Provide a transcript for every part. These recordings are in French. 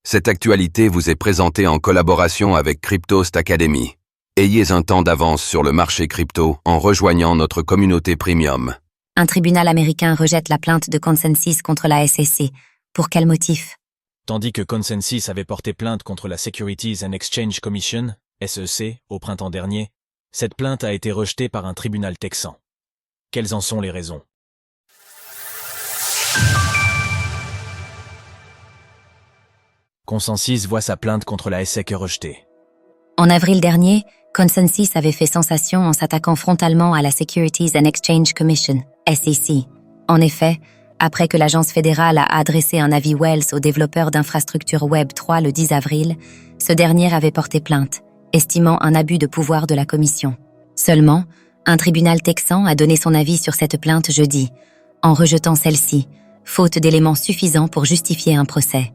Cette actualité vous est présentée en collaboration avec Cryptost Academy. Ayez un temps d'avance sur le marché crypto en rejoignant notre communauté premium. Un tribunal américain rejette la plainte de ConsenSys contre la SEC. Pour quel motif? Tandis que ConsenSys avait porté plainte contre la Securities and Exchange Commission, SEC, au printemps dernier, cette plainte a été rejetée par un tribunal texan. Quelles en sont les raisons? ConsenSys voit sa plainte contre la SEC rejetée. En avril dernier, ConsenSys avait fait sensation en s'attaquant frontalement à la Securities and Exchange Commission, SEC. En effet, après que l'agence fédérale a adressé un avis Wells aux développeurs d'infrastructures Web3 le 10 avril, ce dernier avait porté plainte, estimant un abus de pouvoir de la commission. Seulement, un tribunal texan a donné son avis sur cette plainte jeudi, en rejetant celle-ci, faute d'éléments suffisants pour justifier un procès.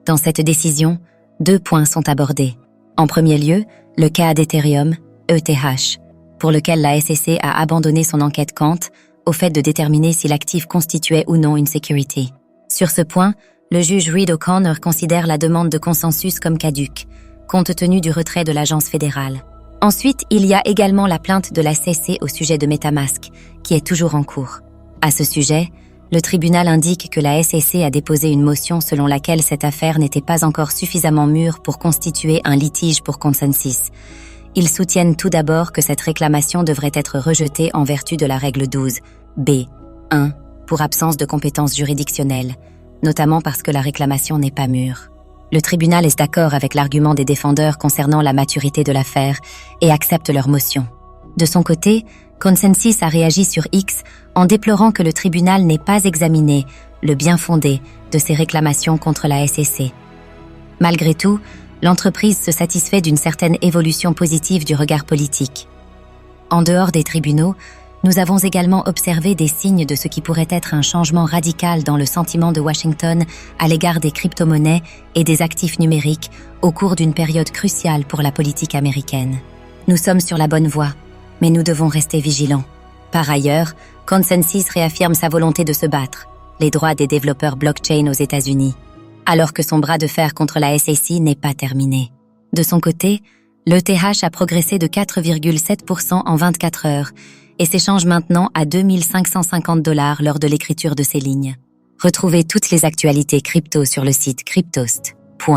Dans cette décision, 2 points sont abordés. En premier lieu, le cas d'Ethereum, ETH, pour lequel la SEC a abandonné son enquête quant au fait de déterminer si l'actif constituait ou non une security. Sur ce point, le juge Reed O'Connor considère la demande de consensus comme caduque, compte tenu du retrait de l'agence fédérale. Ensuite, il y a également la plainte de la SEC au sujet de MetaMask, qui est toujours en cours. À ce sujet, le tribunal indique que la SEC a déposé une motion selon laquelle cette affaire n'était pas encore suffisamment mûre pour constituer un litige pour ConsenSys. Ils soutiennent tout d'abord que cette réclamation devrait être rejetée en vertu de la règle 12, B1, pour absence de compétences juridictionnelles, notamment parce que la réclamation n'est pas mûre. Le tribunal est d'accord avec l'argument des défendeurs concernant la maturité de l'affaire et accepte leur motion. De son côté, ConsenSys a réagi sur X en déplorant que le tribunal n'ait pas examiné le bien-fondé de ces réclamations contre la SEC. Malgré tout, l'entreprise se satisfait d'une certaine évolution positive du regard politique. En dehors des tribunaux, nous avons également observé des signes de ce qui pourrait être un changement radical dans le sentiment de Washington à l'égard des crypto-monnaies et des actifs numériques au cours d'une période cruciale pour la politique américaine. Nous sommes sur la bonne voie, mais nous devons rester vigilants. Par ailleurs, ConsenSys réaffirme sa volonté de se battre, les droits des développeurs blockchain aux États-Unis, alors que son bras de fer contre la SEC n'est pas terminé. De son côté, l'ETH a progressé de 4,7% en 24 heures et s'échange maintenant à 2 550 $ lors de l'écriture de ces lignes. Retrouvez toutes les actualités crypto sur le site cryptost.fr.